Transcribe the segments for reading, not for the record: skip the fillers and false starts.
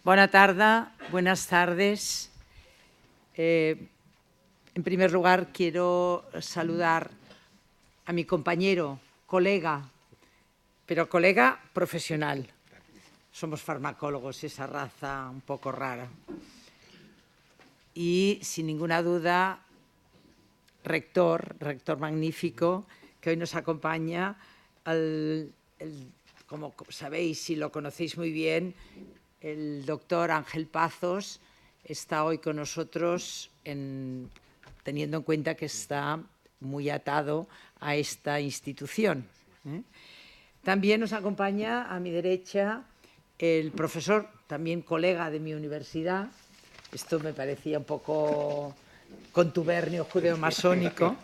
Buenas tardes. En primer lugar, quiero saludar a mi compañero, colega, pero colega profesional. Somos farmacólogos, esa raza un poco rara. Y, sin ninguna duda, rector magnífico, que hoy nos acompaña, como sabéis y lo conocéis muy bien, el doctor Ángel Pazos está hoy con nosotros, teniendo en cuenta que está muy atado a esta institución. También nos acompaña a mi derecha el profesor, también colega de mi universidad. Esto me parecía un poco contubernio judeo-masónico.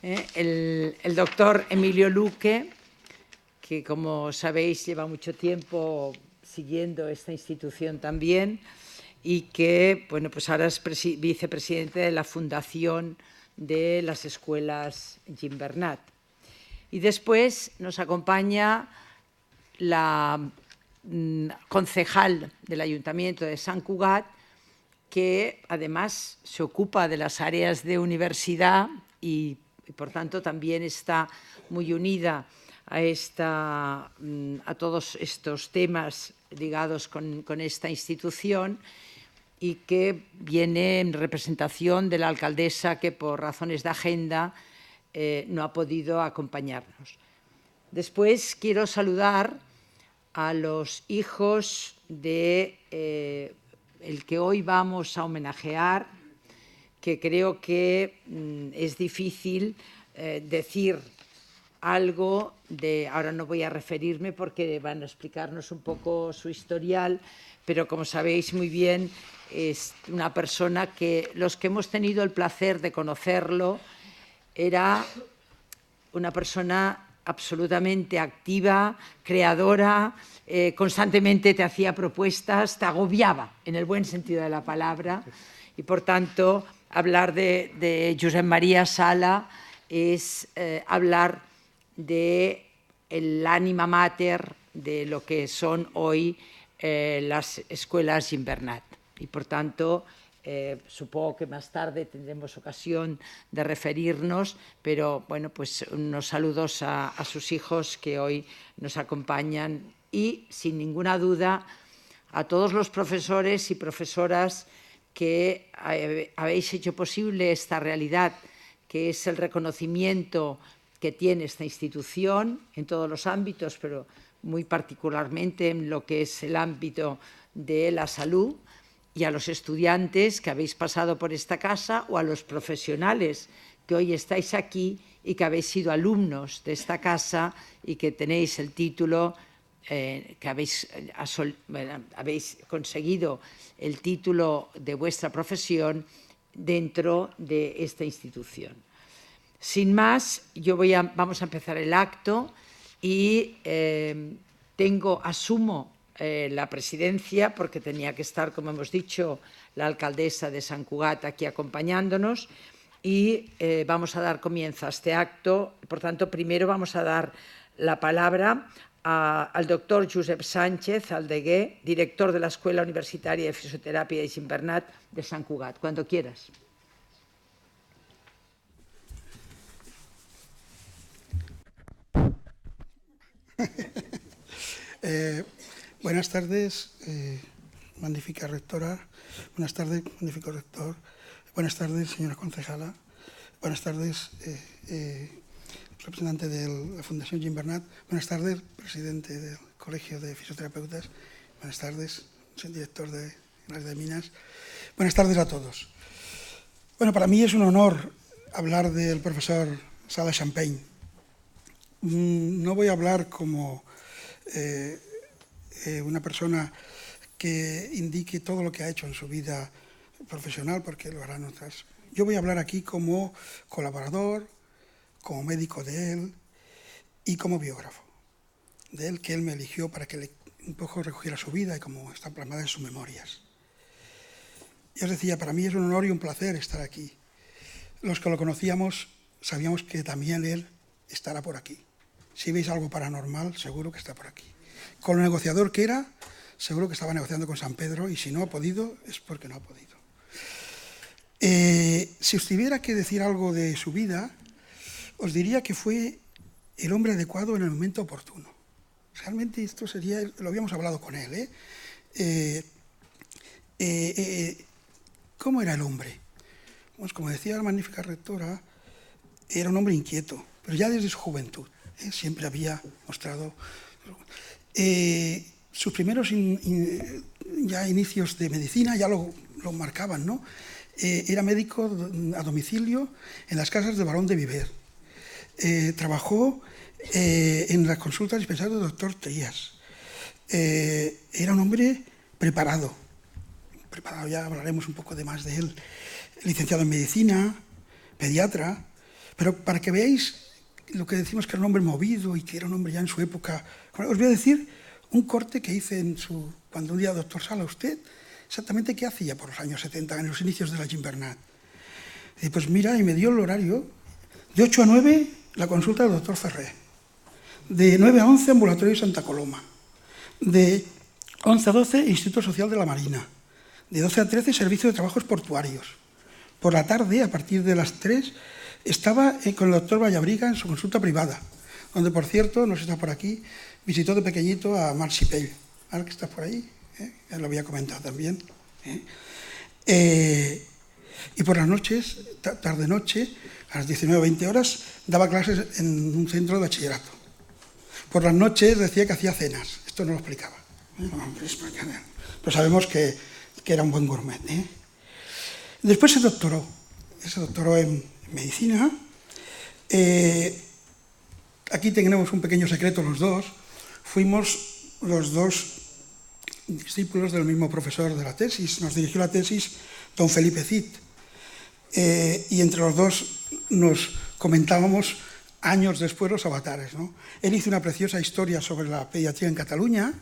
El doctor Emilio Luque, que, como sabéis, lleva mucho tiempo siguiendo esta institución también y que, bueno, pues ahora es vicepresidente de la Fundación de las Escuelas Gimbernat. Y después nos acompaña la concejal del Ayuntamiento de Sant Cugat, que además se ocupa de las áreas de universidad y por tanto también está muy unida a todos estos temas ligados con esta institución, y que viene en representación de la alcaldesa, que por razones de agenda no ha podido acompañarnos. Después quiero saludar a los hijos de el que hoy vamos a homenajear, que creo que es difícil decir algo de... Ahora no voy a referirme porque van a explicarnos un poco su historial, pero como sabéis muy bien, es una persona que los que hemos tenido el placer de conocerlo, era una persona absolutamente activa, creadora, constantemente te hacía propuestas, te agobiaba, en el buen sentido de la palabra, y por tanto hablar de Josep María Sala es hablar del ánima mater de lo que son hoy las escuelas Gimbernat. Y por tanto, supongo que más tarde tendremos ocasión de referirnos, pero bueno, pues unos saludos a sus hijos que hoy nos acompañan y, sin ninguna duda, a todos los profesores y profesoras que habéis hecho posible esta realidad, que es el reconocimiento que tiene esta institución en todos los ámbitos, pero muy particularmente en lo que es el ámbito de la salud, y a los estudiantes que habéis pasado por esta casa, o a los profesionales que hoy estáis aquí y que habéis sido alumnos de esta casa y que tenéis el título, que habéis conseguido el título de vuestra profesión dentro de esta institución. Sin más, vamos a empezar el acto y asumo la presidencia, porque tenía que estar, como hemos dicho, la alcaldesa de Sant Cugat aquí acompañándonos, y vamos a dar comienzo a este acto. Por tanto, primero vamos a dar la palabra al doctor Josep Sánchez Aldeguer, director de la Escuela Universitaria de Fisioterapia de Gimbernat de Sant Cugat. Cuando quieras. Buenas tardes, magnífica rectora. Buenas tardes, magnífico rector. Buenas tardes, señora concejala. Buenas tardes, representante de la Fundación Gimbernat. Buenas tardes, presidente del Colegio de Fisioterapeutas. Buenas tardes, soy director de las de Minas. Buenas tardes a todos. Bueno, para mí es un honor hablar del profesor Sala Champagne. No voy a hablar como una persona que indique todo lo que ha hecho en su vida profesional, porque lo harán otras. Yo voy a hablar aquí como colaborador, como médico de él y como biógrafo de él, que él me eligió para que un poco recogiera su vida y como está plasmada en sus memorias. Y os decía, para mí es un honor y un placer estar aquí. Los que lo conocíamos sabíamos que también él estará por aquí. Si veis algo paranormal, seguro que está por aquí. Con lo negociador que era, seguro que estaba negociando con San Pedro, y si no ha podido, es porque no ha podido. Si os tuviera que decir algo de su vida, os diría que fue el hombre adecuado en el momento oportuno. Realmente esto sería, lo habíamos hablado con él, ¿cómo era el hombre? Pues como decía la magnífica rectora, era un hombre inquieto, pero ya desde su juventud, siempre había mostrado... sus primeros ya inicios de medicina ya lo marcaban, ¿no? Era médico a domicilio en las casas de Barón de Viver. Trabajó en las consultas dispensadas del doctor Trías. Era un hombre preparado, ya hablaremos un poco más de él, licenciado en medicina, pediatra, pero para que veáis lo que decimos que era un hombre movido y que era un hombre ya en su época. Os voy a decir un corte que hice cuando un día, doctor Sala, usted, exactamente qué hacía por los años 70, en los inicios de la Gimbernat. Y pues mira, y me dio el horario, de 8 a 9 la consulta del doctor Ferrer, de 9 a 11 ambulatorio de Santa Coloma, de 11 a 12 Instituto Social de la Marina, de 12 a 13 Servicio de Trabajos Portuarios. Por la tarde, a partir de las 3, estaba con el doctor Vallabriga en su consulta privada, donde, por cierto, no sé si está por aquí, visitó de pequeñito a Marc Pell, ahora que está por ahí, ya lo había comentado también. Y por las noches, tarde-noche, a las 19 o 20 horas, daba clases en un centro de bachillerato. Por las noches decía que hacía cenas, esto no lo explicaba. Pero sabemos que era un buen gourmet. Después se doctoró en medicina. Aquí tenemos un pequeño secreto los dos. Fuimos los dos discípulos del mismo profesor de la tesis. Nos dirigió la tesis don Felipe Cid. Y entre los dos nos comentábamos años después los avatares, ¿no? Él hizo una preciosa historia sobre la pediatría en Cataluña,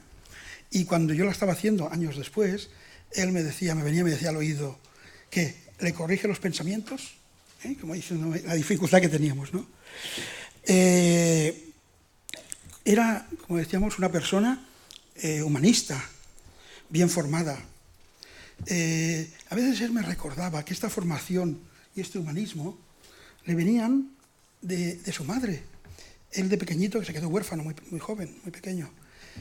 y cuando yo la estaba haciendo años después, él me venía y me decía al oído que le corrige los pensamientos, como diciendo la dificultad que teníamos, ¿no? Era, como decíamos, una persona humanista, bien formada. A veces él me recordaba que esta formación y este humanismo le venían de su madre. Él de pequeñito, que se quedó huérfano, muy joven, muy pequeño.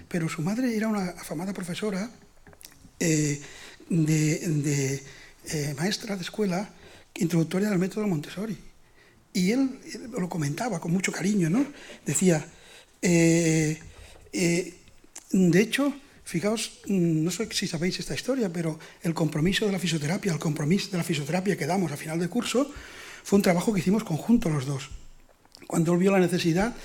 Pero su madre era una afamada profesora, maestra de escuela, introductoria del método Montessori. Y él lo comentaba con mucho cariño, ¿no? Decía, de hecho, fijaos, no sé si sabéis esta historia, pero el compromiso de la fisioterapia, que damos al final de curso, fue un trabajo que hicimos conjunto los dos. Cuando él vio la necesidad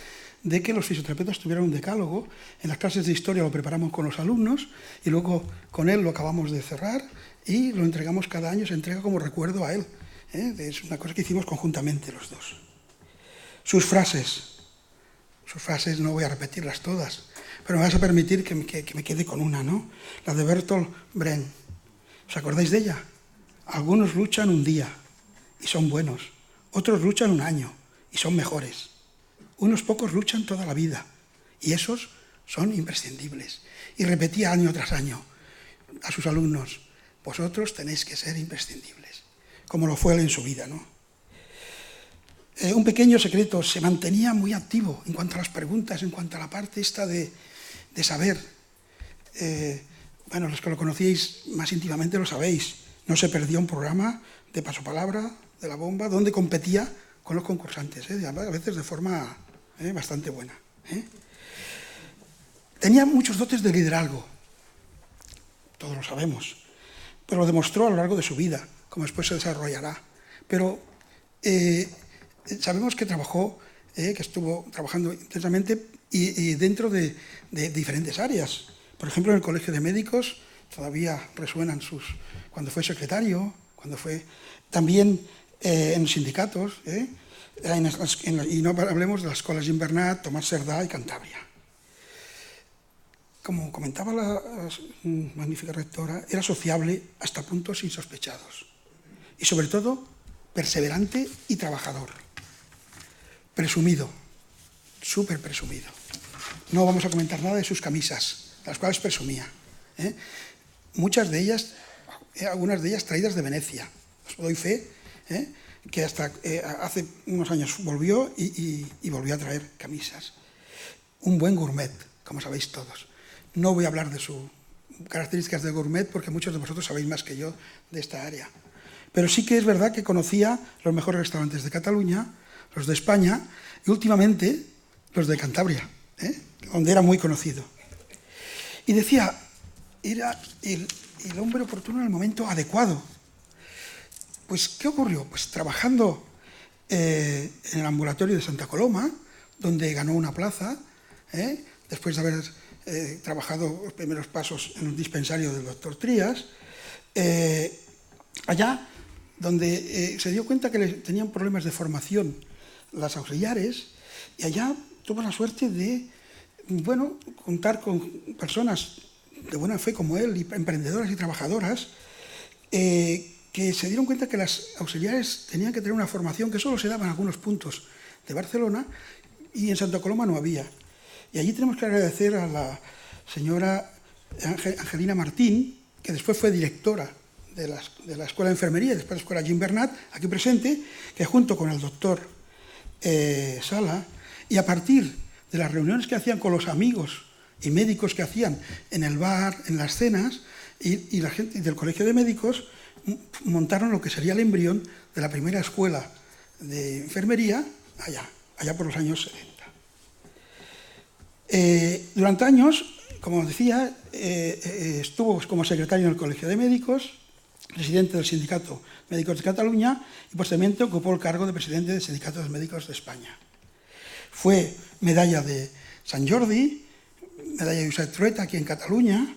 de que los fisioterapeutas tuvieran un decálogo, en las clases de historia lo preparamos con los alumnos y luego con él lo acabamos de cerrar y lo entregamos cada año, se entrega como recuerdo a él. Es una cosa que hicimos conjuntamente los dos. Sus frases no voy a repetirlas todas, pero me vas a permitir que me quede con una, ¿no? La de Bertolt Brecht. ¿Os acordáis de ella? Algunos luchan un día y son buenos, otros luchan un año y son mejores. Unos pocos luchan toda la vida y esos son imprescindibles. Y repetía año tras año a sus alumnos, vosotros tenéis que ser imprescindibles, como lo fue él en su vida, ¿no? Un pequeño secreto, se mantenía muy activo en cuanto a las preguntas, en cuanto a la parte esta de saber. Bueno, los que lo conocíais más íntimamente lo sabéis, no se perdía un programa de pasopalabra, de la bomba, donde competía con los concursantes, a veces de forma bastante buena. Tenía muchos dotes de liderazgo, todos lo sabemos, pero lo demostró a lo largo de su vida, como después se desarrollará. Pero sabemos que que estuvo trabajando intensamente y dentro de diferentes áreas. Por ejemplo, en el Colegio de Médicos todavía resuenan cuando fue secretario, cuando fue también en los sindicatos, y no hablemos de las escuelas Gimbernat, Tomás Cerdà y Cantabria. Como comentaba la magnífica rectora, era sociable hasta puntos insospechados y sobre todo perseverante y trabajador. Presumido, súper presumido. No vamos a comentar nada de sus camisas, las cuales presumía. Muchas de ellas, algunas de ellas traídas de Venecia. Os doy fe, que hasta hace unos años volvió y volvió a traer camisas. Un buen gourmet, como sabéis todos. No voy a hablar de sus características de gourmet porque muchos de vosotros sabéis más que yo de esta área. Pero sí que es verdad que conocía los mejores restaurantes de Cataluña, los de España y últimamente los de Cantabria, donde era muy conocido. Y decía, era el hombre oportuno en el momento adecuado. Pues, ¿qué ocurrió? Pues trabajando en el ambulatorio de Santa Coloma, donde ganó una plaza, después de haber trabajado los primeros pasos en un dispensario del doctor Trías, allá donde se dio cuenta que tenían problemas de formación las auxiliares, y allá tuvo la suerte de, bueno, contar con personas de buena fe como él, y emprendedoras y trabajadoras, que se dieron cuenta que las auxiliares tenían que tener una formación que solo se daba en algunos puntos de Barcelona, y en Santa Coloma no había. Y allí tenemos que agradecer a la señora Angelina Martín, que después fue directora de la Escuela de Enfermería y después de la Escuela Gimbernat, aquí presente, que junto con el doctor Sala, y a partir de las reuniones que hacían con los amigos y médicos que hacían en el bar, en las cenas, y la gente del Colegio de Médicos, montaron lo que sería el embrión de la primera escuela de enfermería allá por los años 70. Durante años, como decía, estuvo como secretario en el Colegio de Médicos, presidente del Sindicato Médicos de Cataluña y posteriormente ocupó el cargo de presidente del Sindicato de Médicos de España. Fue medalla de Sant Jordi, medalla de Josep Trueta aquí en Cataluña,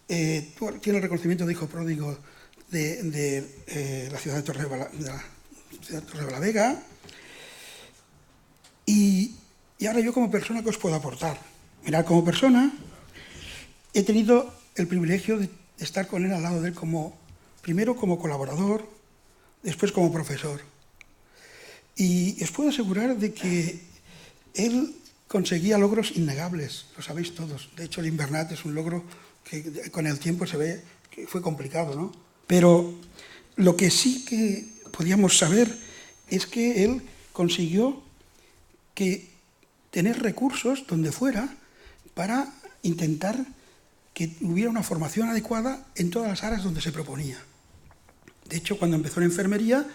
tiene el reconocimiento de hijo pródigo de la ciudad de Torrelavega. Y ahora yo como persona, ¿qué os puedo aportar? Mirad, como persona he tenido el privilegio de estar con él al lado de él primero como colaborador, después como profesor. Y os puedo asegurar de que él conseguía logros innegables, lo sabéis todos. De hecho, el Gimbernat es un logro que con el tiempo se ve que fue complicado, ¿no? Pero lo que sí que podíamos saber es que él consiguió tener recursos donde fuera para intentar que hubiera una formación adecuada en todas las áreas donde se proponía. De hecho, cuando empezó en enfermería,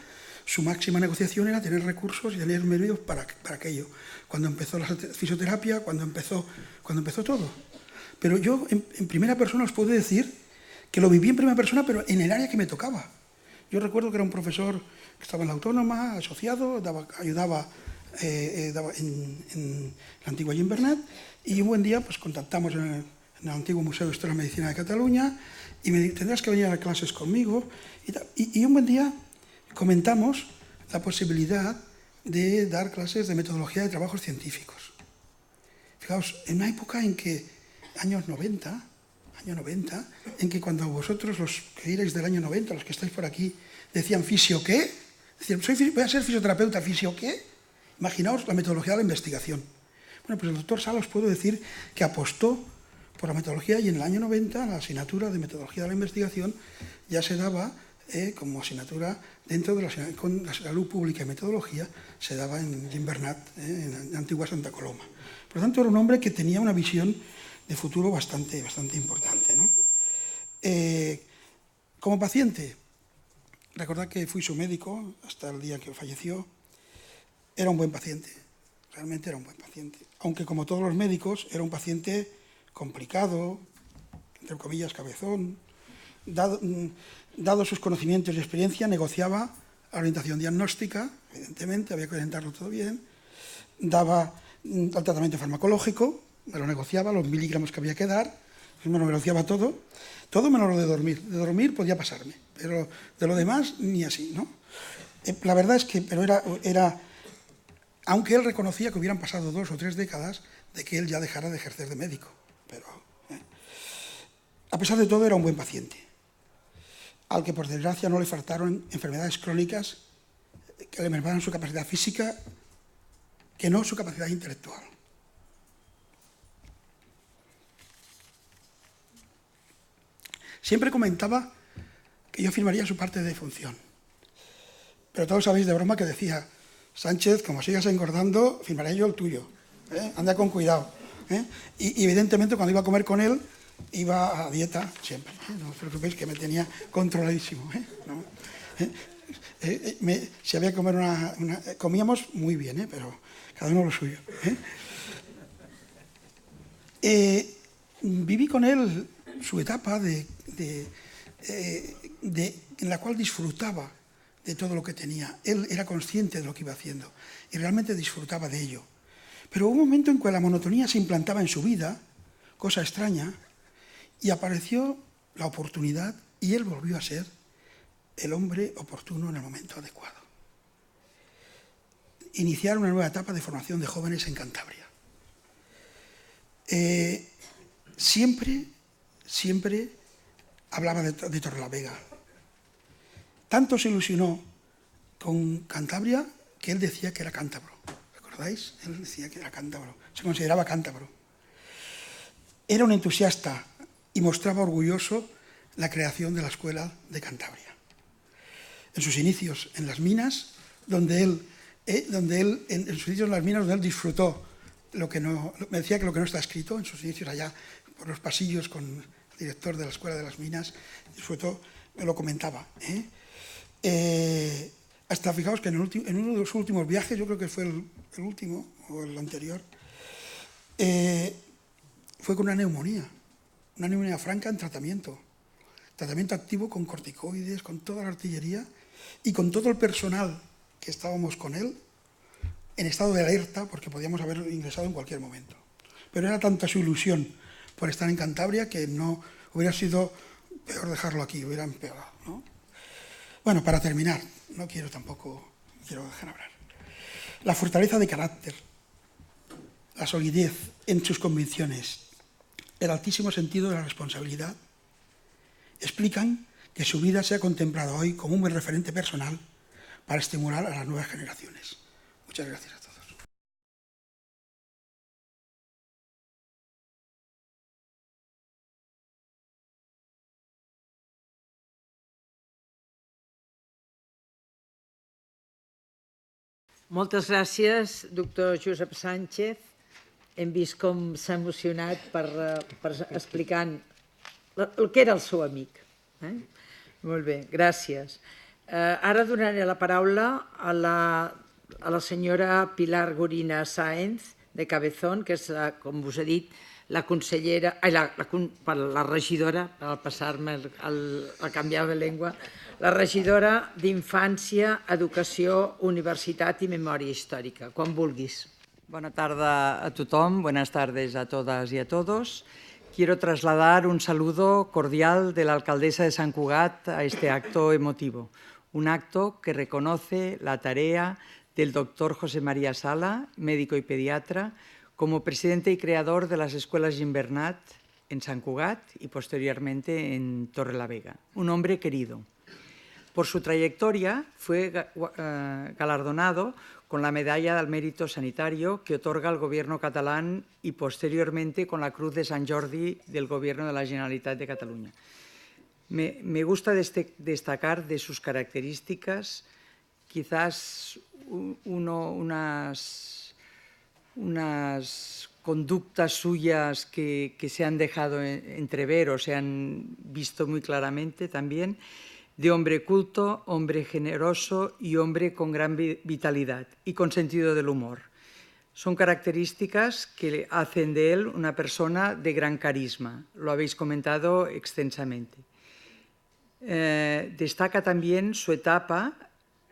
su máxima negociación era tener recursos y tener medios para aquello. Cuando empezó la fisioterapia, cuando empezó todo. Pero yo, en primera persona, os puedo decir que lo viví en primera persona, pero en el área que me tocaba. Yo recuerdo que era un profesor que estaba en la Autónoma, asociado, ayudaba en la antigua Gimbernat, y un buen día pues contactamos en el antiguo Museo de Historia y Medicina de Cataluña, y me dijo, tendrás que venir a dar clases conmigo. Y un buen día comentamos la posibilidad de dar clases de metodología de trabajos científicos. Fijaos, en una época en que, año 90, en que cuando vosotros, los que iréis del año 90, los que estáis por aquí, decían ¿fisio qué? Decían, voy a ser fisioterapeuta, ¿fisio qué? Imaginaos la metodología de la investigación. Bueno, pues el doctor Sala os puedo decir que apostó por la metodología, y en el año 90 la asignatura de metodología de la investigación ya se daba como asignatura dentro de con la salud pública y metodología, se daba en Gimbernat, en la antigua Santa Coloma. Por lo tanto, era un hombre que tenía una visión de futuro bastante importante, ¿no? Como paciente, recordad que fui su médico hasta el día que falleció. Era un buen paciente, realmente era un buen paciente. Aunque, como todos los médicos, era un paciente complicado, entre comillas, cabezón. Dado sus conocimientos y experiencia, negociaba la orientación diagnóstica, evidentemente, había que orientarlo todo bien. Daba el tratamiento farmacológico, me lo negociaba, los miligramos que había que dar, me lo negociaba todo menos lo de dormir. De dormir podía pasarme, pero de lo demás ni así, ¿no? La verdad es que era aunque él reconocía que hubieran pasado 2 o 3 décadas de que él ya dejara de ejercer de médico. Pero, a pesar de todo, era un buen paciente, al que por desgracia no le faltaron enfermedades crónicas que le mermaron su capacidad física, que no su capacidad intelectual. siempre comentaba que yo firmaría su parte de función. Pero todos sabéis de broma que decía, Sánchez, como sigas engordando, firmaré yo el tuyo. Anda con cuidado. Y evidentemente cuando iba a comer con él, iba a dieta siempre. No os preocupéis que me tenía controladísimo. ¿No? Si había que comer comíamos muy bien, pero cada uno lo suyo. Viví con él su etapa en la cual disfrutaba de todo lo que tenía. Él era consciente de lo que iba haciendo y realmente disfrutaba de ello. Pero hubo un momento en que la monotonía se implantaba en su vida, cosa extraña, y apareció la oportunidad y él volvió a ser el hombre oportuno en el momento adecuado. Iniciar una nueva etapa de formación de jóvenes en Cantabria. Siempre hablaba de Torrelavega. Tanto se ilusionó con Cantabria que él decía que era cántabro. ¿Recordáis? Él decía que era cántabro. Se consideraba cántabro. Era un entusiasta y mostraba orgulloso la creación de la Escuela de Cantabria. En sus inicios en las minas, donde él disfrutó me decía que lo que no está escrito en sus inicios allá por los pasillos con el director de la Escuela de las Minas, disfrutó, me lo comentaba. Hasta fijaos que en uno de los últimos viajes, yo creo que fue el último o el anterior, fue con una neumonía franca en tratamiento activo con corticoides, con toda la artillería y con todo el personal que estábamos con él en estado de alerta porque podíamos haber ingresado en cualquier momento. Pero era tanta su ilusión por estar en Cantabria que no hubiera sido peor dejarlo aquí, hubiera empeorado, ¿no? Bueno, para terminar, no quiero dejar hablar. La fortaleza de carácter, la solidez en sus convicciones, el altísimo sentido de la responsabilidad, explican que su vida se ha contemplado hoy como un buen referente personal para estimular a las nuevas generaciones. Muchas gracias a todos. Moltes gràcies, doctor Josep Sánchez. Hem vist com s'ha emocionat per explicant el que era el seu amic. Molt bé, gràcies. Ara donaré la paraula a la senyora Pilar Gorina Sáenz, de Cabezón, que és, com us he dit, la consellera, la regidora, al passar-me a canviar de llengua, la regidora d'Infància, Educació, Universitat i Memòria Històrica. Quan vulguis. Buenas tardes a tothom, buenas tardes a todas y a todos. Quiero trasladar un saludo cordial de la alcaldesa de Sant Cugat a este acto emotivo, un acto que reconoce la tarea del doctor José María Sala, médico y pediatra, como presidente y creador de las escuelas Gimbernat en Sant Cugat y posteriormente en Torrelavega. Un hombre querido. Por su trayectoria fue galardonado con la Medalla del Mérito Sanitario que otorga el Gobierno catalán y posteriormente con la Cruz de Sant Jordi del Gobierno de la Generalitat de Cataluña. Me gusta destacar de sus características quizás unas conductas suyas que se han dejado entrever o se han visto muy claramente también, de hombre culto, hombre generoso y hombre con gran vitalidad y con sentido del humor. Son características que hacen de él una persona de gran carisma, lo habéis comentado extensamente. Destaca también su etapa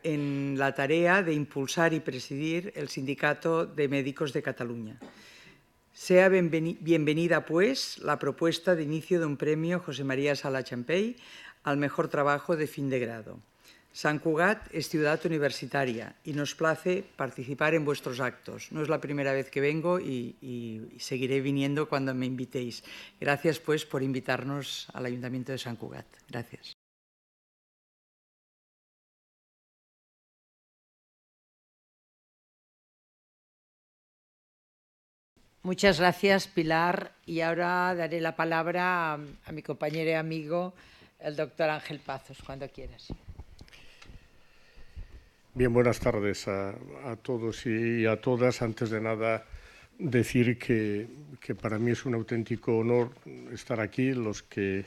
en la tarea de impulsar y presidir el Sindicato de Médicos de Cataluña. Sea bienvenida, pues, la propuesta de inicio de un premio José María Sala Champey al mejor trabajo de fin de grado. Sant Cugat es ciudad universitaria y nos place participar en vuestros actos. No es la primera vez que vengo y seguiré viniendo cuando me invitéis. Gracias, pues, por invitarnos al Ayuntamiento de Sant Cugat. Gracias. Muchas gracias, Pilar. Y ahora daré la palabra a mi compañero y amigo, el doctor Ángel Pazos, cuando quieras. Bien, buenas tardes a todos y a todas. Antes de nada, decir que para mí es un auténtico honor estar aquí. Los que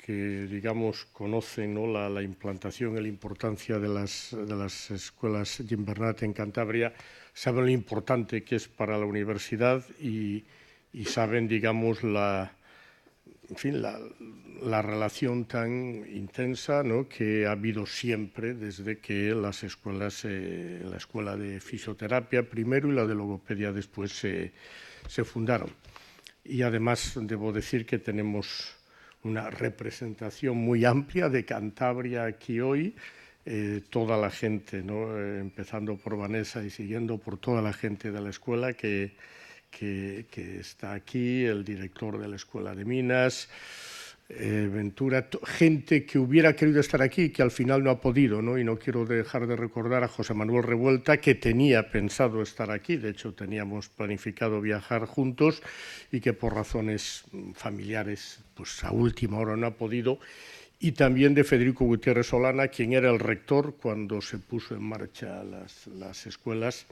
digamos, conocen, ¿no?, la implantación y la importancia de las escuelas Gimbernat en Cantabria, saben lo importante que es para la universidad y saben, digamos, la relación tan intensa, ¿no?, que ha habido siempre desde que las escuelas, la escuela de fisioterapia primero y la de logopedia después se fundaron. Y además debo decir que tenemos una representación muy amplia de Cantabria aquí hoy, toda la gente, ¿no?, empezando por Vanessa y siguiendo por toda la gente de la escuela que está aquí, el director de la Escuela de Minas, Ventura, gente que hubiera querido estar aquí y que al final no ha podido, ¿no? Y no quiero dejar de recordar a José Manuel Revuelta, que tenía pensado estar aquí, de hecho teníamos planificado viajar juntos y que por razones familiares pues a última hora no ha podido, y también de Federico Gutiérrez Solana, quien era el rector cuando se puso en marcha las escuelas,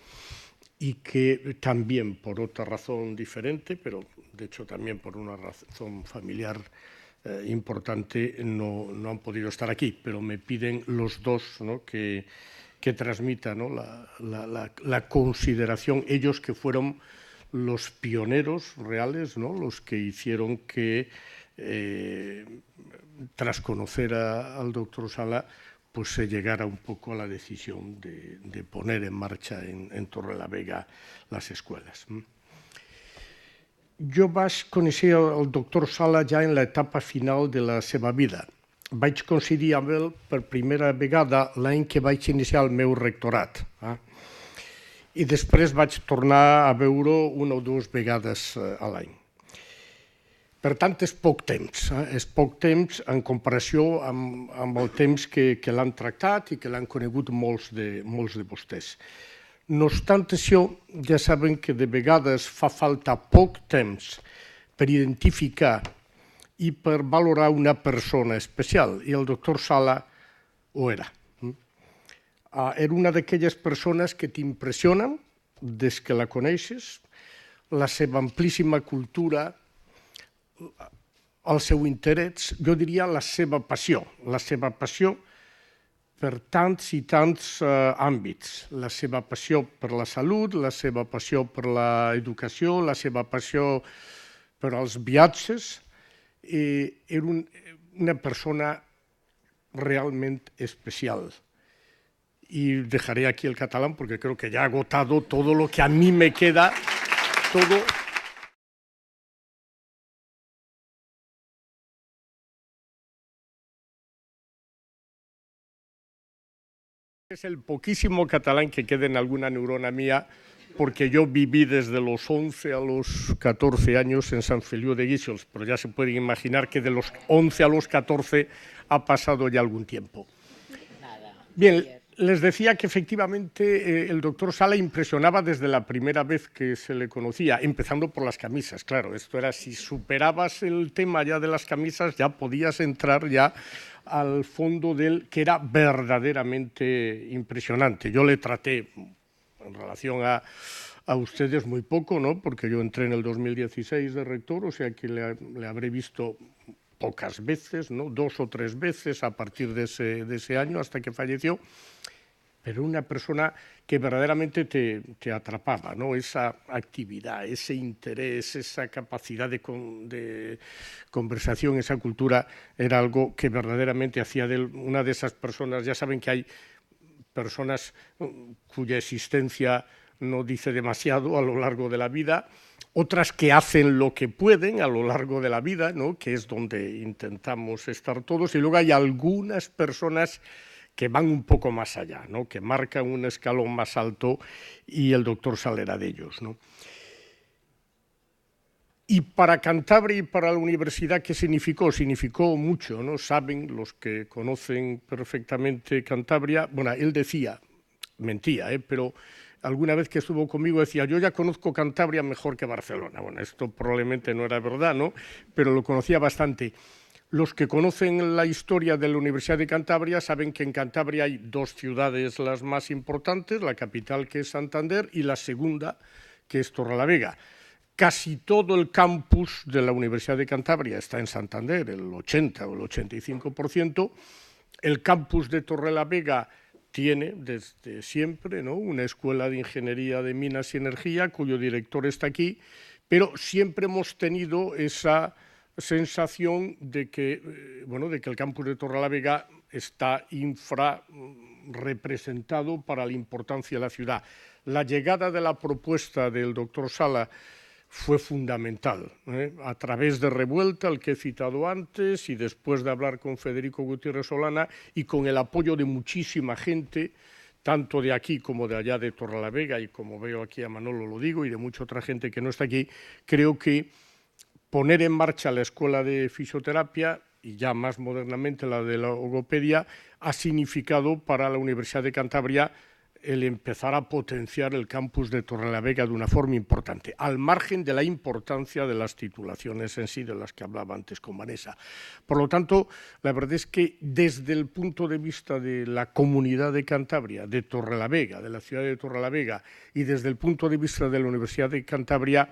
y que también por otra razón diferente, pero de hecho también por una razón familiar importante, no han podido estar aquí, pero me piden los dos, ¿no?, que transmita, ¿no?, la consideración, ellos que fueron los pioneros reales, ¿no?, los que hicieron que, tras conocer al doctor Sala, pues se llegara un poco a la decisión de poner en marcha en Torrelavega las escuelas. Jo vaig conèixer el doctor Sala ja en l'etapa final de la seva vida. Vaig coincidir amb ell per primera vegada l'any que vaig iniciar el meu rectorat. I després vaig tornar a veure-ho una o dues vegades a l'any. Per tant, és poc temps. És poc temps en comparació amb el temps que l'han tractat i que l'han conegut molts de vostès. No obstant això, ja saben que de vegades fa falta poc temps per identificar i per valorar una persona especial, i el doctor Sala ho era. Era una d'aquelles persones que t'impressionen des que la coneixes, la seva amplíssima cultura, el seu interès, jo diria la seva passió per tants i tants àmbits. La seva passió per la salut, la seva passió per l'educació, la seva passió per als viatges. Era una persona realment especial. Y dejaré aquí el catalán porque creo que ya he agotado todo lo que a mí me queda, todo. Es el poquísimo catalán que queda en alguna neurona mía, porque yo viví desde los 11 a los 14 años en Sant Feliu de Guíxols, pero ya se pueden imaginar que de los 11 a los 14 ha pasado ya algún tiempo. Bien, les decía que efectivamente el doctor Sala impresionaba desde la primera vez que se le conocía, empezando por las camisas. Claro, esto era, si superabas el tema ya de las camisas, ya podías entrar ya al fondo del que era verdaderamente impresionante. Yo le traté en relación a ustedes muy poco, ¿no?, porque yo entré en el 2016 de rector, o sea que le habré visto pocas veces, ¿no?, 2 o 3 veces a partir de ese año hasta que falleció, pero una persona que verdaderamente te atrapaba, ¿no?, esa actividad, ese interés, esa capacidad de conversación, esa cultura, era algo que verdaderamente hacía de él una de esas personas. Ya saben que hay personas cuya existencia no dice demasiado a lo largo de la vida, otras que hacen lo que pueden a lo largo de la vida, ¿no?, que es donde intentamos estar todos, y luego hay algunas personas que van un poco más allá, ¿no?, que marcan un escalón más alto, y el doctor Sala era de ellos, ¿no? Y para Cantabria y para la universidad, ¿qué significó? Significó mucho, ¿no? Saben los que conocen perfectamente Cantabria. Bueno, él decía, mentía, pero alguna vez que estuvo conmigo decía, yo ya conozco Cantabria mejor que Barcelona. Bueno, esto probablemente no era verdad, ¿no? Pero lo conocía bastante. Los que conocen la historia de la Universidad de Cantabria saben que en Cantabria hay dos ciudades las más importantes, la capital, que es Santander, y la segunda, que es Torrelavega. Casi todo el campus de la Universidad de Cantabria está en Santander, el 80 o el 85%. El campus de Torrelavega tiene desde siempre, ¿no?, una escuela de ingeniería de minas y energía cuyo director está aquí, pero siempre hemos tenido esa sensación de que, bueno, de que el campus de Torrelavega está infrarrepresentado para la importancia de la ciudad. La llegada de la propuesta del doctor Sala fue fundamental, a través de Revuelta, al que he citado antes, y después de hablar con Federico Gutiérrez Solana y con el apoyo de muchísima gente, tanto de aquí como de allá de Torrelavega, y como veo aquí a Manolo lo digo, y de mucha otra gente que no está aquí, creo que poner en marcha la escuela de fisioterapia y ya más modernamente la de la logopedia ha significado para la Universidad de Cantabria el empezar a potenciar el campus de Torrelavega de una forma importante, al margen de la importancia de las titulaciones en sí, de las que hablaba antes con Vanessa. Por lo tanto, la verdad es que desde el punto de vista de la comunidad de Cantabria, de Torrelavega, de la ciudad de Torrelavega, y desde el punto de vista de la Universidad de Cantabria,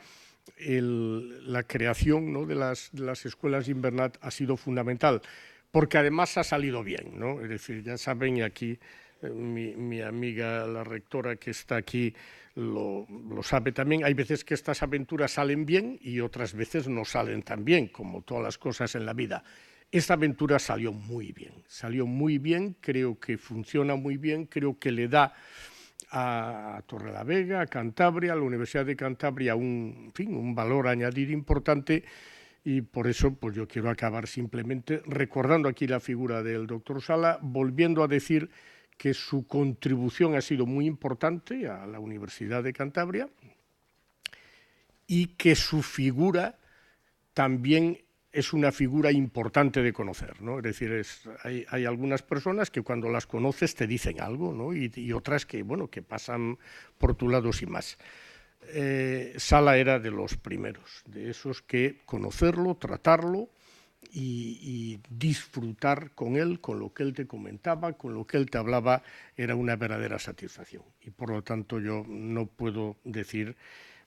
la creación, ¿no?, de las escuelas Invernat ha sido fundamental, porque además ha salido bien, ¿no? Es decir, ya saben, y aquí mi amiga, la rectora que está aquí, lo sabe también, hay veces que estas aventuras salen bien y otras veces no salen tan bien, como todas las cosas en la vida. Esta aventura salió muy bien, creo que funciona muy bien, creo que le da a Torrelavega, a Cantabria, a la Universidad de Cantabria un valor añadido importante, y por eso pues yo quiero acabar simplemente recordando aquí la figura del doctor Sala, volviendo a decir que su contribución ha sido muy importante a la Universidad de Cantabria y que su figura también es una figura importante de conocer, ¿no? Es decir, hay algunas personas que cuando las conoces te dicen algo, ¿no? y otras que, bueno, que pasan por tu lado sin más. Sala era de los primeros, de esos que conocerlo, tratarlo y disfrutar con él, con lo que él te comentaba, con lo que él te hablaba, era una verdadera satisfacción. Y por lo tanto yo no puedo decir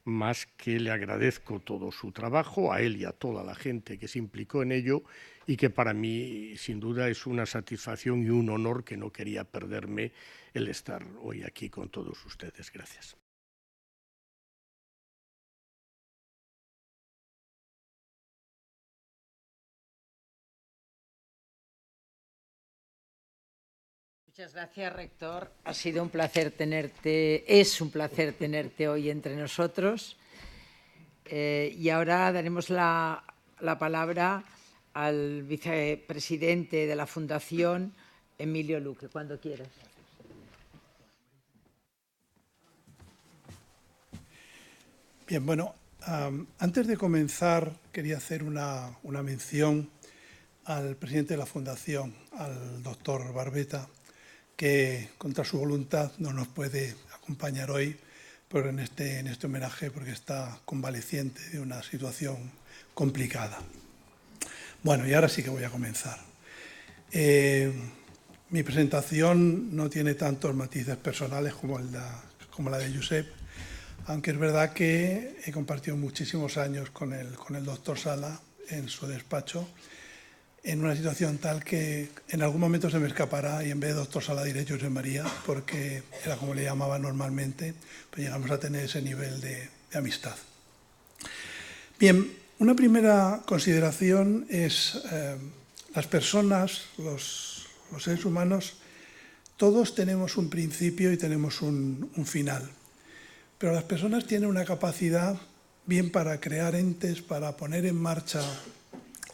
más que le agradezco todo su trabajo, a él y a toda la gente que se implicó en ello, y que para mí sin duda es una satisfacción y un honor que no quería perderme el estar hoy aquí con todos ustedes. Gracias. Muchas gracias, rector. Ha sido un placer tenerte, es un placer tenerte hoy entre nosotros. Y ahora daremos la palabra al vicepresidente de la Fundación, Emilio Luque, cuando quieras. Bien, bueno, antes de comenzar quería hacer una mención al presidente de la Fundación, al doctor Barbeta, que contra su voluntad no nos puede acompañar hoy, pero en este homenaje porque está convaleciente de una situación complicada. Bueno, y ahora sí que voy a comenzar. Mi presentación no tiene tantos matices personales como la de Josep, aunque es verdad que he compartido muchísimos años con el doctor Sala en su despacho, en una situación tal que en algún momento se me escapará y en vez de doctor Sala diré Josep María, porque era como le llamaba normalmente, pues llegamos a tener ese nivel de amistad. Bien, una primera consideración es las personas, los seres humanos, todos tenemos un principio y tenemos un final, pero las personas tienen una capacidad bien para crear entes, para poner en marcha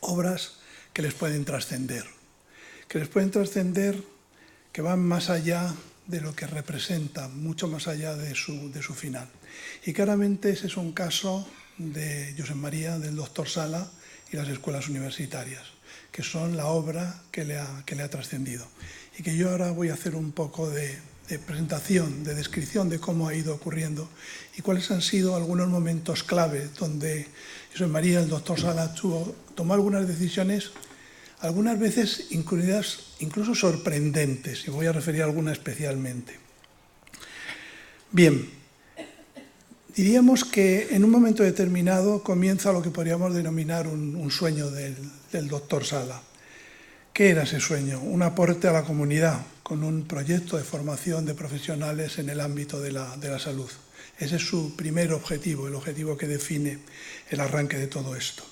obras que les pueden trascender, que van más allá de lo que representan, mucho más allá de su final. Y claramente ese es un caso de Josep María, del doctor Sala y las escuelas universitarias, que son la obra que le ha trascendido. Y que yo ahora voy a hacer un poco de presentación, de descripción de cómo ha ido ocurriendo y cuáles han sido algunos momentos clave donde Josep María, el doctor Sala, tomó algunas decisiones, algunas veces incluso sorprendentes, y voy a referir a alguna especialmente. Bien, diríamos que en un momento determinado comienza lo que podríamos denominar un sueño del doctor Sala. ¿Qué era ese sueño? Un aporte a la comunidad con un proyecto de formación de profesionales en el ámbito de la salud. Ese es su primer objetivo, el objetivo que define el arranque de todo esto.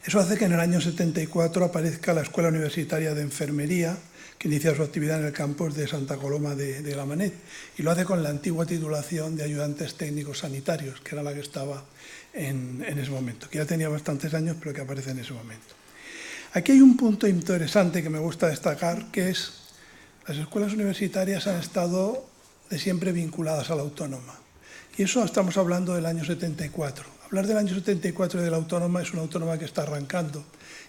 Eso hace que en el año 74 aparezca la Escuela Universitaria de Enfermería, que inicia su actividad en el campus de Santa Coloma de Gramenet, y lo hace con la antigua titulación de ayudantes técnicos sanitarios, que era la que estaba en ese momento, que ya tenía bastantes años, pero que aparece en ese momento. Aquí hay un punto interesante que me gusta destacar, que es las escuelas universitarias han estado de siempre vinculadas a la autónoma. Y eso estamos hablando del año 74. Hablar del año 74 y de la autónoma es una autónoma que está arrancando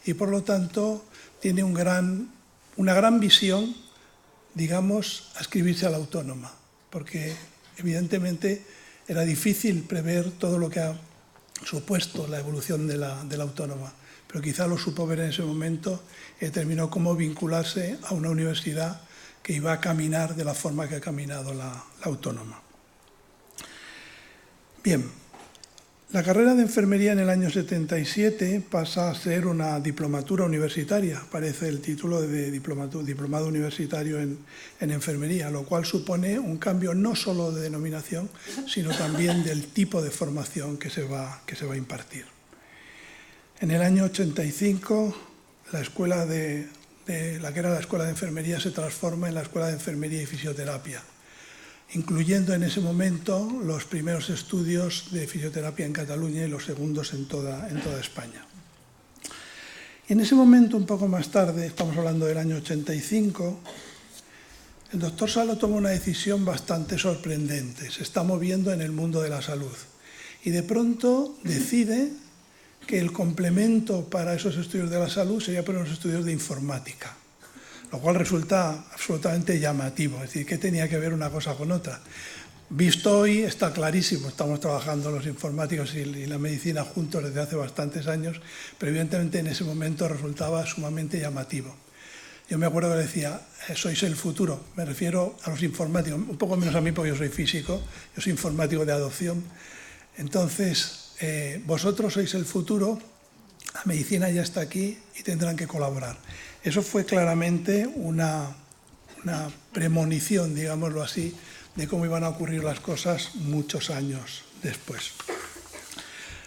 y por lo tanto tiene una gran visión, digamos, a escribirse a la autónoma, porque evidentemente era difícil prever todo lo que ha supuesto la evolución de la autónoma, pero quizá lo supo ver en ese momento y determinó cómo vincularse a una universidad que iba a caminar de la forma que ha caminado la autónoma. Bien, la carrera de enfermería en el año 77 pasa a ser una diplomatura universitaria, aparece el título de diplomado universitario en enfermería, lo cual supone un cambio no solo de denominación, sino también del tipo de formación que se va a impartir. En el año 85, la escuela la que era la Escuela de Enfermería se transforma en la Escuela de Enfermería y Fisioterapia, incluyendo en ese momento los primeros estudios de fisioterapia en Cataluña y los segundos en toda España. Y en ese momento, un poco más tarde, estamos hablando del año 85, el doctor Sala toma una decisión bastante sorprendente. Se está moviendo en el mundo de la salud y de pronto decide que el complemento para esos estudios de la salud sería para unos estudios de informática, lo cual resulta absolutamente llamativo, es decir, ¿qué tenía que ver una cosa con otra? Visto hoy está clarísimo, estamos trabajando los informáticos y la medicina juntos desde hace bastantes años, pero evidentemente en ese momento resultaba sumamente llamativo. Yo me acuerdo que decía, sois el futuro, me refiero a los informáticos, un poco menos a mí porque yo soy físico, yo soy informático de adopción, entonces vosotros sois el futuro, la medicina ya está aquí y tendrán que colaborar. Eso fue claramente una premonición, digámoslo así, de cómo iban a ocurrir las cosas muchos años después.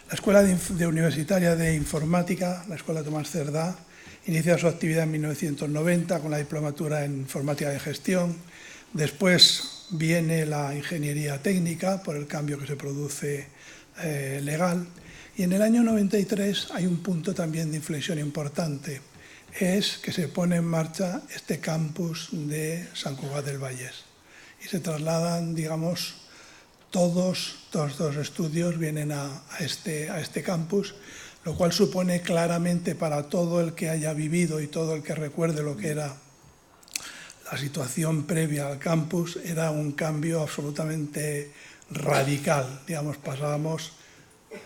La Escuela Universitaria de Informática, la Escuela Tomás Cerdá, inicia su actividad en 1990 con la diplomatura en Informática de Gestión. Después viene la Ingeniería Técnica por el cambio que se produce legal. Y en el año 93 hay un punto también de inflexión importante. Es que se pone en marcha este campus de Sant Cugat del Vallès. Y se trasladan, digamos, todos los estudios vienen a este campus, lo cual supone claramente para todo el que haya vivido y todo el que recuerde lo que era la situación previa al campus, era un cambio absolutamente radical. Digamos, pasábamos,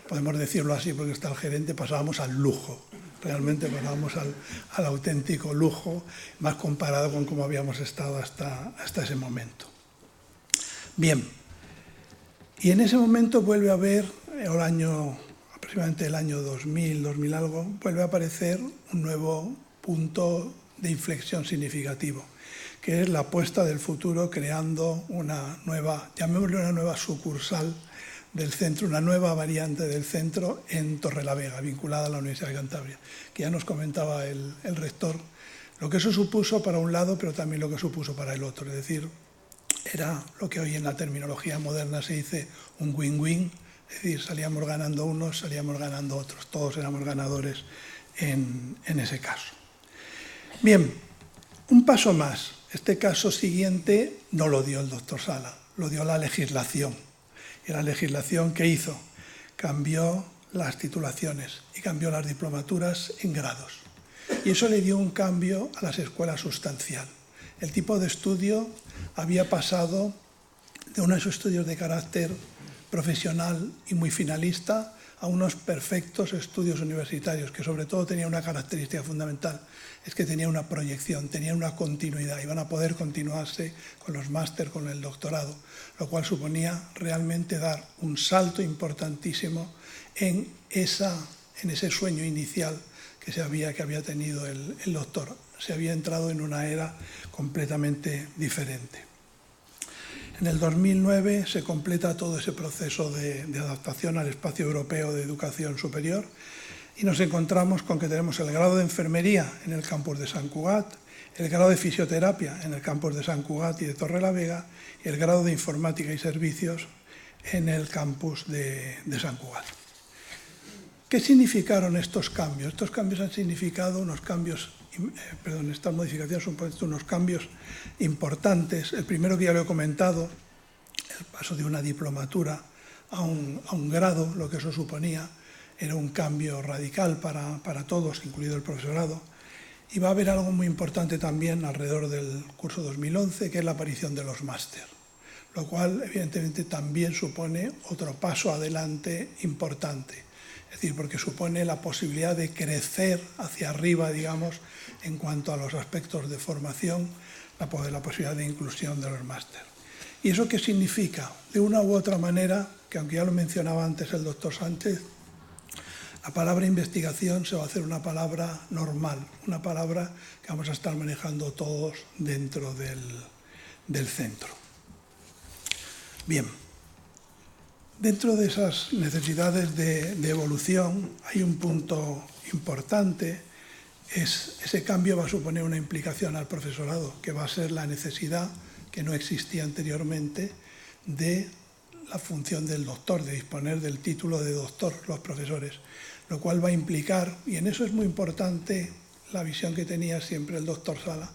podemos decirlo así porque está el gerente, pasábamos al lujo. Realmente pasábamos al auténtico lujo, más comparado con cómo habíamos estado hasta ese momento. Bien, y en ese momento vuelve a haber, aproximadamente el año 2000 algo, vuelve a aparecer un nuevo punto de inflexión significativo, que es la apuesta del futuro creando una nueva, llamémosle una nueva sucursal del centro, una nueva variante del centro en Torrelavega, vinculada a la Universidad de Cantabria, que ya nos comentaba el rector, lo que eso supuso para un lado, pero también lo que supuso para el otro. Es decir, era lo que hoy en la terminología moderna se dice un win-win, es decir, salíamos ganando unos, salíamos ganando otros, todos éramos ganadores en ese caso. Bien, un paso más. Este caso siguiente no lo dio el doctor Sala, lo dio la legislación. Y la legislación, ¿qué hizo? Cambió las titulaciones y cambió las diplomaturas en grados. Y eso le dio un cambio a las escuelas sustancial. El tipo de estudio había pasado de unos estudios de carácter profesional y muy finalista a unos perfectos estudios universitarios, que sobre todo tenía una característica fundamental, es que tenía una proyección, tenía una continuidad, iban a poder continuarse con los máster, con el doctorado, lo cual suponía realmente dar un salto importantísimo en ese sueño inicial que había tenido el doctor. Se había entrado en una era completamente diferente. En el 2009 se completa todo ese proceso de adaptación al espacio europeo de educación superior y nos encontramos con que tenemos el grado de enfermería en el campus de Sant Cugat, el grado de fisioterapia en el campus de Sant Cugat y de Torrelavega y el grado de informática y servicios en el campus de Sant Cugat. ¿Qué significaron estos cambios? Estos cambios han significado estas modificaciones son unos cambios importantes. El primero que ya lo he comentado, el paso de una diplomatura a un grado, lo que eso suponía, era un cambio radical para todos, incluido el profesorado. Y va a haber algo muy importante también alrededor del curso 2011, que es la aparición de los máster, lo cual evidentemente también supone otro paso adelante importante. Es decir, porque supone la posibilidad de crecer hacia arriba, digamos, en cuanto a los aspectos de formación, la posibilidad de inclusión de los máster. ¿Y eso qué significa? De una u otra manera, que aunque ya lo mencionaba antes el doctor Sánchez, la palabra investigación se va a hacer una palabra normal, una palabra que vamos a estar manejando todos dentro del centro. Bien. Dentro de esas necesidades de evolución hay un punto importante, ese cambio va a suponer una implicación al profesorado, que va a ser la necesidad, que no existía anteriormente, de la función del doctor, de disponer del título de doctor los profesores, lo cual va a implicar, y en eso es muy importante la visión que tenía siempre el doctor Sala,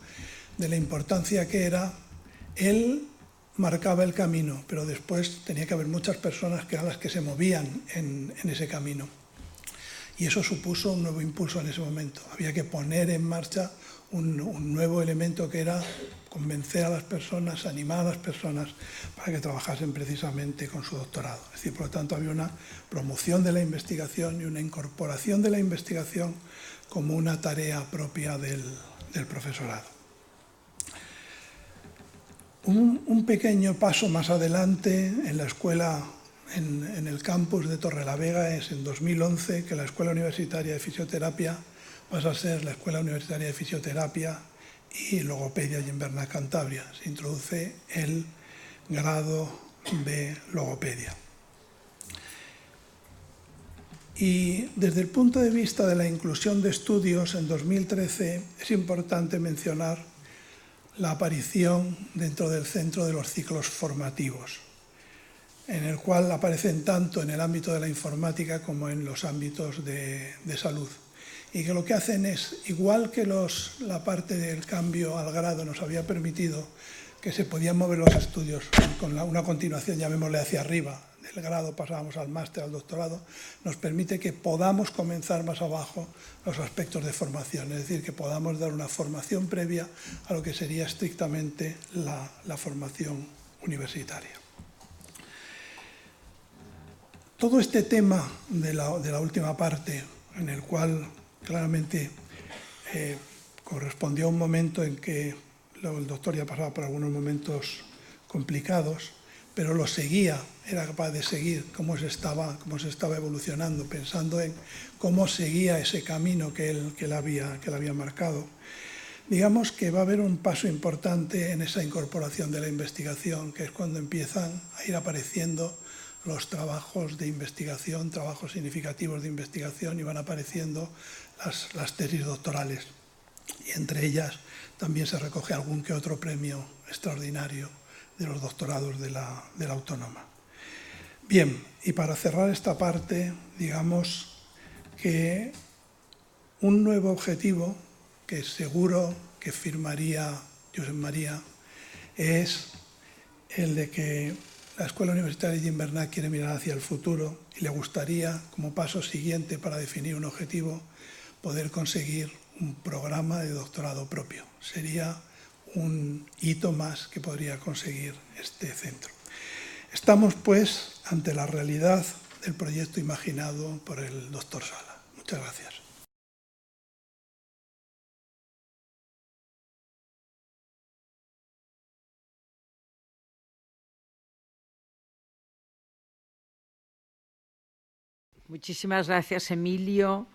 de la importancia que era él marcaba el camino, pero después tenía que haber muchas personas que eran las que se movían en ese camino. Y eso supuso un nuevo impulso en ese momento. Había que poner en marcha un nuevo elemento que era convencer a las personas, animar a las personas para que trabajasen precisamente con su doctorado. Es decir, por lo tanto, había una promoción de la investigación y una incorporación de la investigación como una tarea propia del profesorado. Un pequeño paso más adelante en la escuela, en el campus de Torrelavega, es en 2011 que la Escuela Universitaria de Fisioterapia pasa a ser la Escuela Universitaria de Fisioterapia y Logopedia y Inverness Cantabria. Se introduce el grado de logopedia. Y desde el punto de vista de la inclusión de estudios, en 2013 es importante mencionar la aparición dentro del centro de los ciclos formativos, en el cual aparecen tanto en el ámbito de la informática como en los ámbitos de salud. Y que lo que hacen es, igual que la parte del cambio al grado nos había permitido que se podían mover los estudios con una continuación, llamémosle hacia arriba, del grado pasábamos al máster, al doctorado, nos permite que podamos comenzar más abajo los aspectos de formación, es decir, que podamos dar una formación previa a lo que sería estrictamente la formación universitaria. Todo este tema de la última parte, en el cual claramente correspondió a un momento en que el doctor ya pasaba por algunos momentos complicados, pero lo seguía, era capaz de seguir cómo se estaba evolucionando, pensando en cómo seguía ese camino que él había marcado. Digamos que va a haber un paso importante en esa incorporación de la investigación, que es cuando empiezan a ir apareciendo los trabajos de investigación, trabajos significativos de investigación, y van apareciendo las tesis doctorales. Y entre ellas también se recoge algún que otro premio extraordinario de los doctorados de la Autónoma. Bien, y para cerrar esta parte, digamos que un nuevo objetivo que seguro que firmaría Josep María es el de que la Escuela Universitaria de Inverness quiere mirar hacia el futuro y le gustaría, como paso siguiente para definir un objetivo, poder conseguir un programa de doctorado propio. Sería un hito más que podría conseguir este centro. Estamos, pues, ante la realidad del proyecto imaginado por el doctor Sala. Muchas gracias. Muchísimas gracias, Emilio.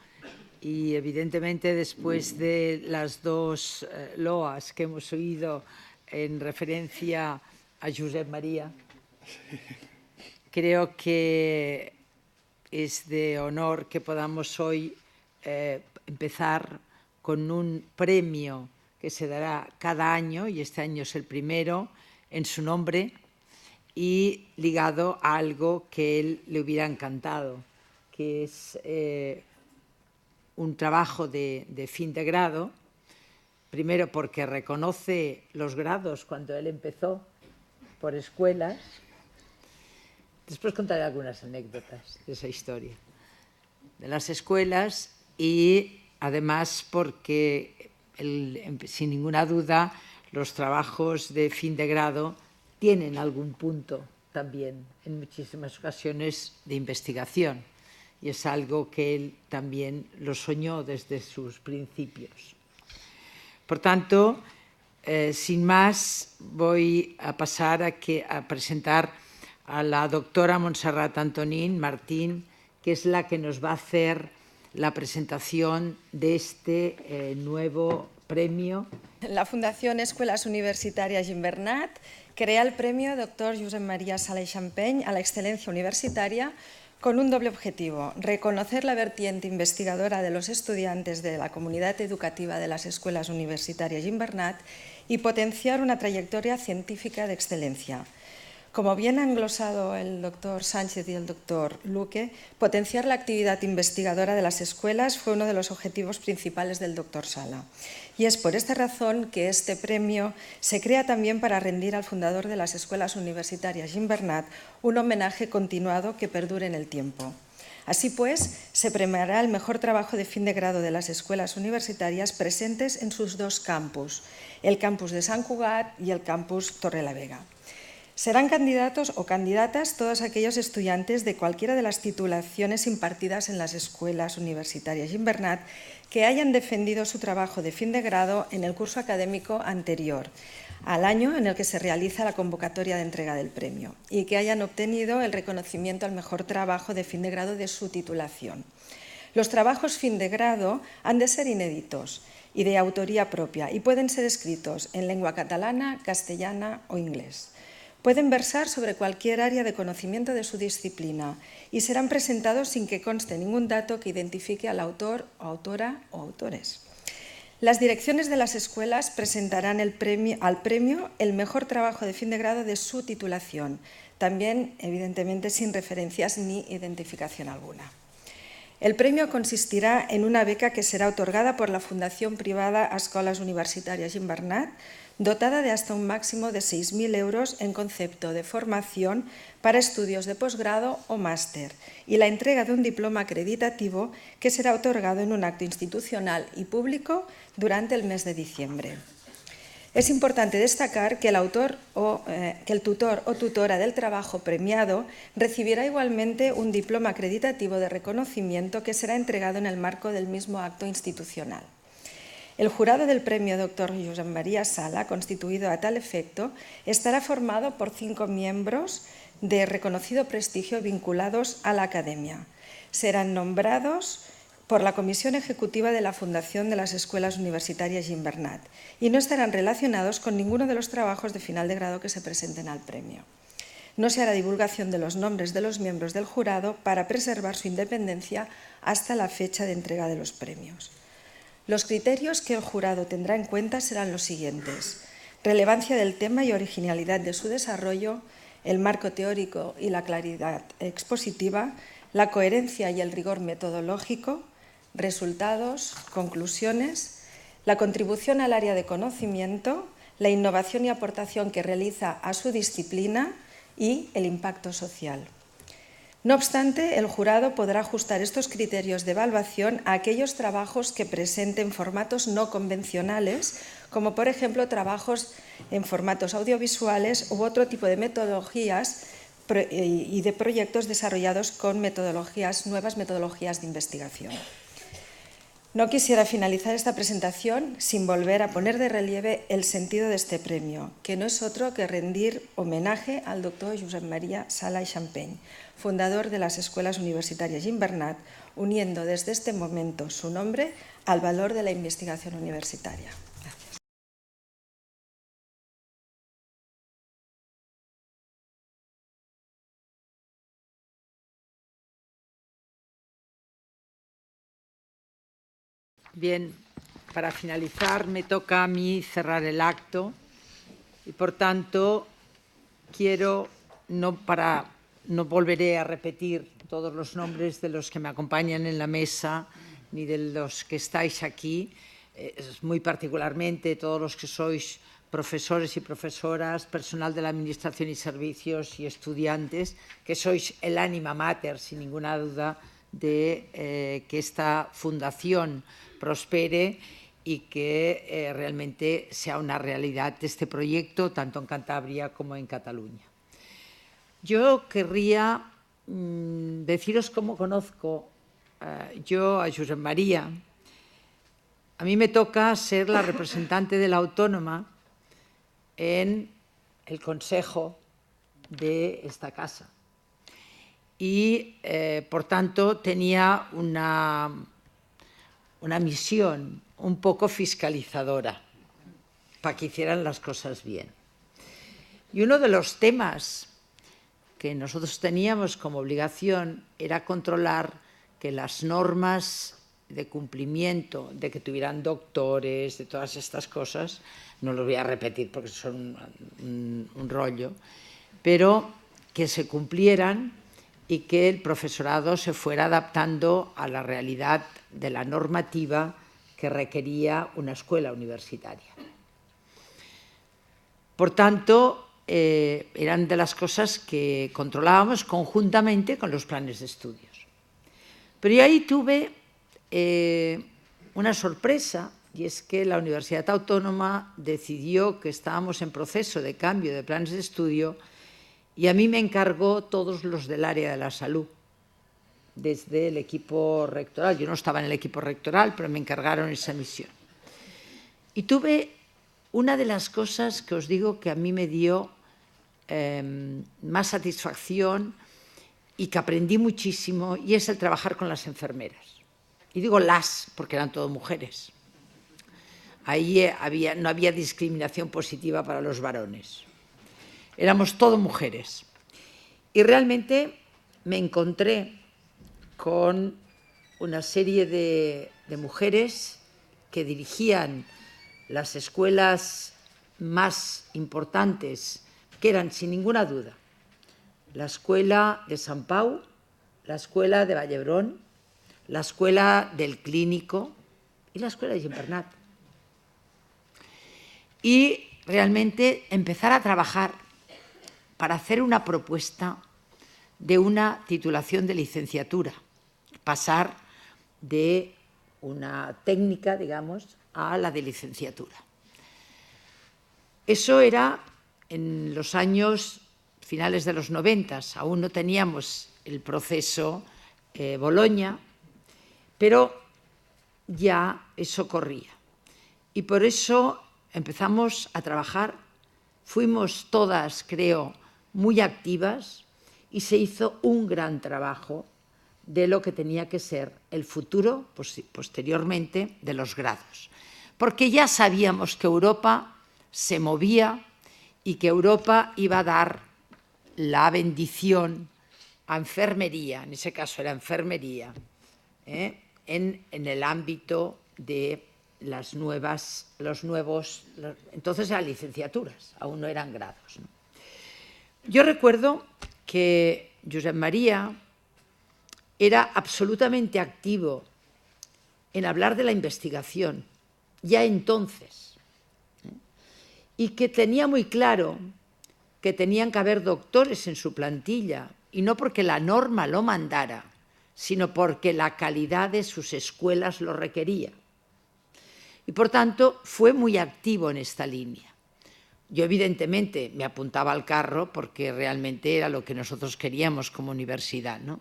Y evidentemente, después de las dos loas que hemos oído en referencia a Josep María, creo que es de honor que podamos hoy empezar con un premio que se dará cada año, y este año es el primero, en su nombre y ligado a algo que él le hubiera encantado, que es un trabajo de fin de grado, primero porque reconoce los grados cuando él empezó por escuelas. Después contaré algunas anécdotas de esa historia, de las escuelas, y además porque, sin ninguna duda, los trabajos de fin de grado tienen algún punto también, en muchísimas ocasiones, de investigación. Y es algo que él también lo soñó desde sus principios. Por tanto, sin más, voy a pasar a presentar a la doctora Montserrat Antonín Martín, que es la que nos va a hacer la presentación de este nuevo premio. La Fundación Escuelas Universitarias Gimbernat crea el premio Dr. Josep María Sala i Champeny a la excelencia universitaria con un doble objetivo: reconocer la vertiente investigadora de los estudiantes de la comunidad educativa de las escuelas universitarias Gimbernat y potenciar una trayectoria científica de excelencia. Como bien han glosado el doctor Sánchez y el doctor Luque, potenciar la actividad investigadora de las escuelas fue uno de los objetivos principales del doctor Sala. Y es por esta razón que este premio se crea también para rendir al fundador de las escuelas universitarias Gimbernat un homenaje continuado que perdure en el tiempo. Así pues, se premiará el mejor trabajo de fin de grado de las escuelas universitarias presentes en sus dos campus, el campus de Sant Cugat y el campus Torrelavega. Serán candidatos o candidatas todos aquellos estudiantes de cualquiera de las titulaciones impartidas en las escuelas universitarias Gimbernat que hayan defendido su trabajo de fin de grado en el curso académico anterior al año en el que se realiza la convocatoria de entrega del premio y que hayan obtenido el reconocimiento al mejor trabajo de fin de grado de su titulación. Los trabajos fin de grado han de ser inéditos y de autoría propia y pueden ser escritos en lengua catalana, castellana o inglés. Pueden versar sobre cualquier área de conocimiento de su disciplina y serán presentados sin que conste ningún dato que identifique al autor o autora o autores. Las direcciones de las escuelas presentarán al premio el mejor trabajo de fin de grado de su titulación, también evidentemente sin referencias ni identificación alguna. El premio consistirá en una beca que será otorgada por la Fundación Privada Escoles Universitàries Gimbernat, dotada de hasta un máximo de 6.000 euros en concepto de formación para estudios de posgrado o máster y la entrega de un diploma acreditativo que será otorgado en un acto institucional y público durante el mes de diciembre. Es importante destacar que el tutor o tutora del trabajo premiado recibirá igualmente un diploma acreditativo de reconocimiento que será entregado en el marco del mismo acto institucional. El jurado del premio Dr. Josep María Sala, constituido a tal efecto, estará formado por 5 miembros de reconocido prestigio vinculados a la Academia. Serán nombrados por la Comisión Ejecutiva de la Fundación de las Escuelas Universitarias Gimbernat y no estarán relacionados con ninguno de los trabajos de final de grado que se presenten al premio. No se hará divulgación de los nombres de los miembros del jurado para preservar su independencia hasta la fecha de entrega de los premios. Los criterios que el jurado tendrá en cuenta serán los siguientes: relevancia del tema y originalidad de su desarrollo, el marco teórico y la claridad expositiva, la coherencia y el rigor metodológico, resultados, conclusiones, la contribución al área de conocimiento, la innovación y aportación que realiza a su disciplina y el impacto social. No obstante, el jurado podrá ajustar estos criterios de evaluación a aquellos trabajos que presenten formatos no convencionales, como por ejemplo trabajos en formatos audiovisuales u otro tipo de metodologías y de proyectos desarrollados con nuevas metodologías de investigación. No quisiera finalizar esta presentación sin volver a poner de relieve el sentido de este premio, que no es otro que rendir homenaje al doctor Josep María Sala i Champeny, fundador de las Escuelas Universitarias Gimbernat, uniendo desde este momento su nombre al valor de la investigación universitaria. Gracias. Bien, para finalizar me toca a mí cerrar el acto y, por tanto, no volveré a repetir todos los nombres de los que me acompañan en la mesa ni de los que estáis aquí, muy particularmente todos los que sois profesores y profesoras, personal de la Administración y Servicios y estudiantes, que sois el ánima mater, sin ninguna duda, de que esta fundación prospere y que realmente sea una realidad este proyecto, tanto en Cantabria como en Cataluña. Yo querría deciros cómo conozco yo a Josep María. A mí me toca ser la representante de la Autónoma en el Consejo de esta casa. Y, por tanto, tenía una misión un poco fiscalizadora para que hicieran las cosas bien. Y uno de los temas que nosotros teníamos como obligación era controlar que las normas de cumplimiento, de que tuvieran doctores, de todas estas cosas, no los voy a repetir porque son un rollo, pero que se cumplieran y que el profesorado se fuera adaptando a la realidad de la normativa que requería una escuela universitaria. Por tanto, eran de las cosas que controlábamos conjuntamente con los planes de estudios. Pero yo ahí tuve una sorpresa, y es que la Universidad Autónoma decidió que estábamos en proceso de cambio de planes de estudio y a mí me encargó todos los del área de la salud, desde el equipo rectoral. Yo no estaba en el equipo rectoral, pero me encargaron esa misión. Y tuve una de las cosas que os digo que a mí me dio más satisfacción y que aprendí muchísimo, y es el trabajar con las enfermeras. Y digo las, porque eran todas mujeres. Ahí no había discriminación positiva para los varones. Éramos todas mujeres. Y realmente me encontré con una serie de mujeres que dirigían las escuelas más importantes, que eran, sin ninguna duda, la Escuela de Sant Pau, la Escuela de Vallebrón, la Escuela del Clínico y la Escuela de Gimbernat. Y realmente empezar a trabajar para hacer una propuesta de una titulación de licenciatura, pasar de una técnica, digamos, a la de licenciatura. Eso era en los años finales de los 90, aún no teníamos el proceso Boloña, pero ya eso corría. Y por eso empezamos a trabajar, fuimos todas, creo, muy activas y se hizo un gran trabajo de lo que tenía que ser el futuro, posteriormente, de los grados. Porque ya sabíamos que Europa se movía y que Europa iba a dar la bendición a enfermería, en ese caso era enfermería, en el ámbito de entonces eran licenciaturas, aún no eran grados, ¿no? Yo recuerdo que Josep María era absolutamente activo en hablar de la investigación, ya entonces, y que tenía muy claro que tenían que haber doctores en su plantilla y no porque la norma lo mandara, sino porque la calidad de sus escuelas lo requería. Y, por tanto, fue muy activo en esta línea. Yo, evidentemente, me apuntaba al carro porque realmente era lo que nosotros queríamos como universidad, ¿no?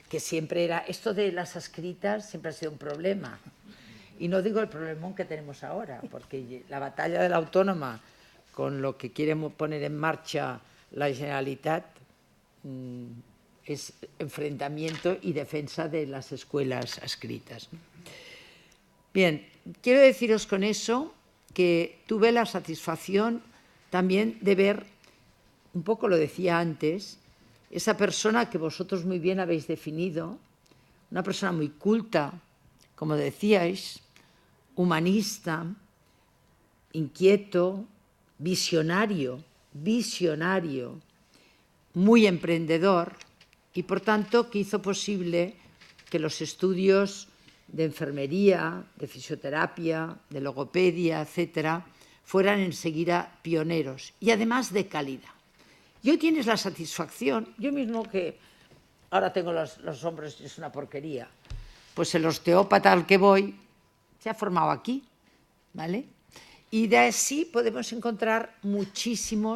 Que siempre era... Esto de las adscritas siempre ha sido un problema. Y no digo el problemón que tenemos ahora, porque la batalla de la autónoma con lo que quiere poner en marcha la Generalitat es enfrentamiento y defensa de las escuelas adscritas. Bien, quiero deciros con eso que tuve la satisfacción también de ver, un poco lo decía antes, esa persona que vosotros muy bien habéis definido, una persona muy culta, como decíais, humanista, inquieto, visionario, muy emprendedor y, por tanto, que hizo posible que los estudios de enfermería, de fisioterapia, de logopedia, etcétera, fueran enseguida pioneros y, además, de calidad. Y hoy tienes la satisfacción, yo mismo que ahora tengo los hombros y es una porquería, pues el osteópata al que voy se ha formado aquí, ¿vale? Y de así podemos encontrar muchas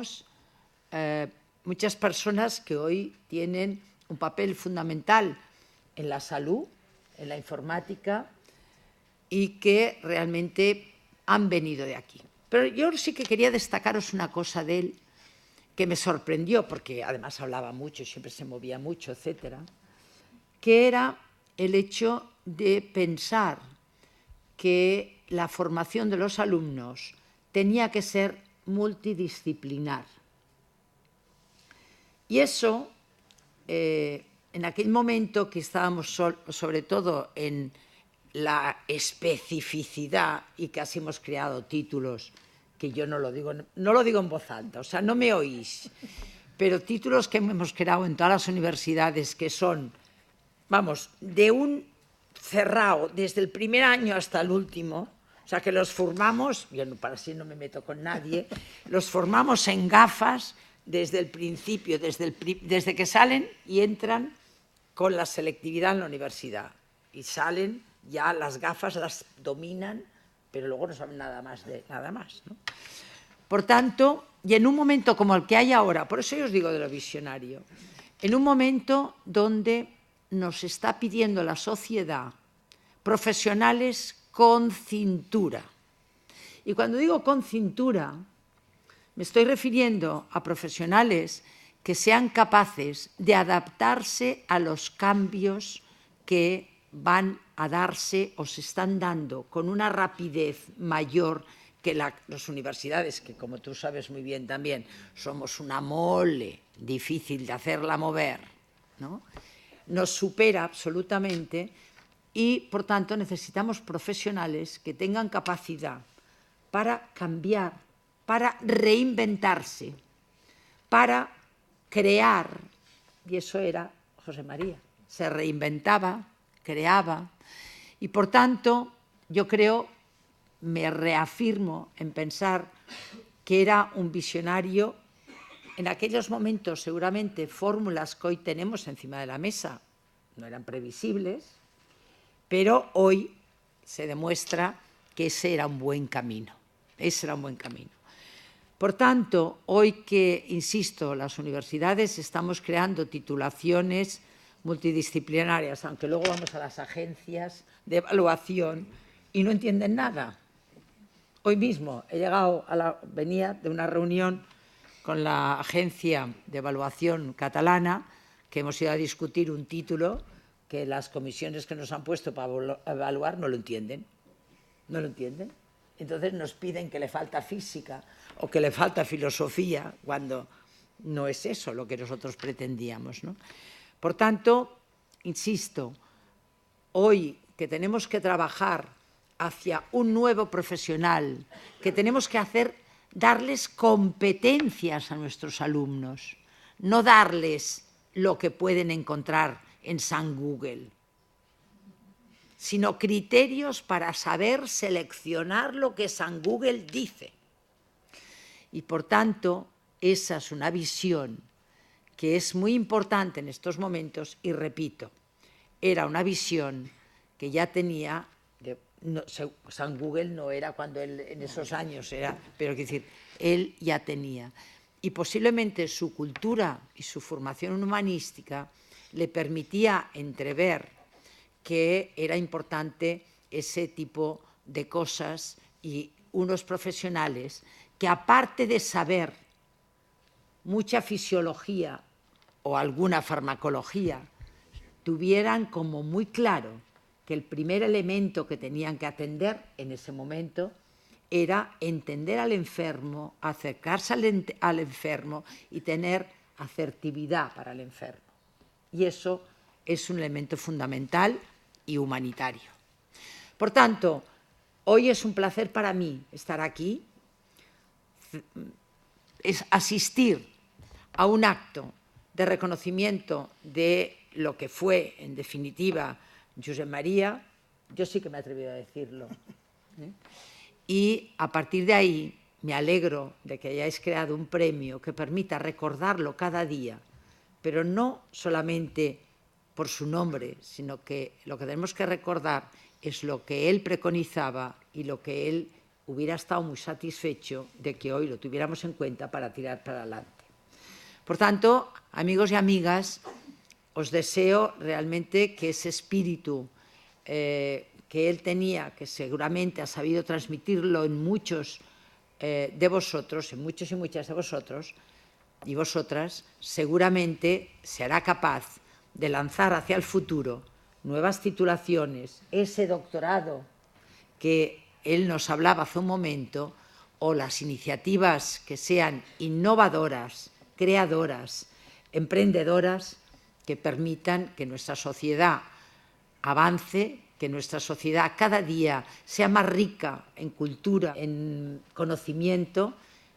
personas que hoy tienen un papel fundamental en la salud, en la informática, y que realmente han venido de aquí. Pero yo sí que quería destacaros una cosa de él que me sorprendió, porque además hablaba mucho, siempre se movía mucho, etcétera, que era el hecho de pensar que la formación de los alumnos tenía que ser multidisciplinar. Y eso, en aquel momento que estábamos sobre todo en la especificidad y casi hemos creado títulos que yo no lo digo en voz alta, o sea, no me oís, pero títulos que hemos creado en todas las universidades que son, vamos, de un cerrado desde el primer año hasta el último, o sea, que los formamos, yo para sí no me meto con nadie, los formamos en gafas desde el principio, desde que salen y entran con la selectividad en la universidad. Y salen, ya las gafas las dominan, pero luego no saben nada más, ¿no? Por tanto, y en un momento como el que hay ahora, por eso yo os digo de lo visionario, en un momento donde nos está pidiendo la sociedad profesionales con cintura. Y cuando digo con cintura, me estoy refiriendo a profesionales que sean capaces de adaptarse a los cambios que van a darse o se están dando con una rapidez mayor que las universidades, que como tú sabes muy bien también, somos una mole difícil de hacerla mover, ¿no? Nos supera absolutamente y, por tanto, necesitamos profesionales que tengan capacidad para cambiar, para reinventarse, para crear, y eso era José María, se reinventaba, creaba, y por tanto yo creo, me reafirmo en pensar que era un visionario. En aquellos momentos seguramente fórmulas que hoy tenemos encima de la mesa no eran previsibles, pero hoy se demuestra que ese era un buen camino, Por tanto, hoy que, insisto, las universidades estamos creando titulaciones multidisciplinarias, aunque luego vamos a las agencias de evaluación y no entienden nada. Hoy mismo venía de una reunión con la agencia de evaluación catalana, que hemos ido a discutir un título que las comisiones que nos han puesto para evaluar no lo entienden. Entonces nos piden que le falta física o que le falta filosofía, cuando no es eso lo que nosotros pretendíamos, ¿no? Por tanto, insisto, hoy que tenemos que trabajar hacia un nuevo profesional, que tenemos que darles competencias a nuestros alumnos, no darles lo que pueden encontrar en San Google, sino criterios para saber seleccionar lo que San Google dice. Y, por tanto, esa es una visión que es muy importante en estos momentos, y repito, era una visión que ya tenía, San Google no era cuando él en esos años era, pero quiero decir, él ya tenía. Y posiblemente su cultura y su formación humanística le permitía entrever que era importante ese tipo de cosas y unos profesionales que, aparte de saber mucha fisiología o alguna farmacología, tuvieran como muy claro que el primer elemento que tenían que atender en ese momento era entender al enfermo, acercarse al enfermo y tener asertividad para el enfermo. Y eso es un elemento fundamental y humanitario. Por tanto, hoy es un placer para mí estar aquí, es asistir a un acto de reconocimiento de lo que fue, en definitiva, Josep María. Yo sí que me he atrevido a decirlo. Y a partir de ahí me alegro de que hayáis creado un premio que permita recordarlo cada día, pero no solamente por su nombre, sino que lo que tenemos que recordar es lo que él preconizaba y lo que él hubiera estado muy satisfecho de que hoy lo tuviéramos en cuenta para tirar para adelante. Por tanto, amigos y amigas, os deseo realmente que ese espíritu que él tenía, que seguramente ha sabido transmitirlo en muchos de vosotros, en muchos y muchas de vosotros y vosotras, seguramente se hará capaz de lanzar hacia el futuro nuevas titulaciones, ese doctorado que él nos hablaba hace un momento, o las iniciativas que sean innovadoras, creadoras, emprendedoras, que permitan que nuestra sociedad avance, que nuestra sociedad cada día sea más rica en cultura, en conocimiento,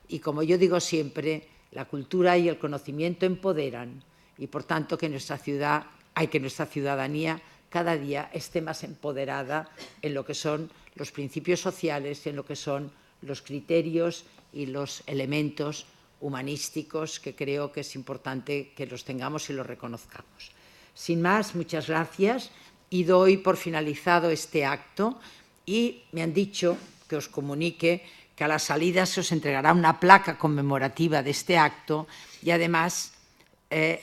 y como yo digo siempre, la cultura y el conocimiento empoderan, y por tanto que nuestra ciudadanía cada día esté más empoderada en lo que son los principios sociales, en lo que son los criterios y los elementos humanísticos que creo que es importante que los tengamos y los reconozcamos. Sin más, muchas gracias y doy por finalizado este acto, y me han dicho que os comunique que a la salida se os entregará una placa conmemorativa de este acto y además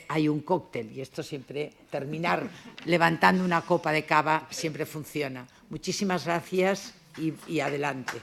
hay un cóctel, y esto siempre, terminar levantando una copa de cava siempre funciona. Muchísimas gracias y adelante.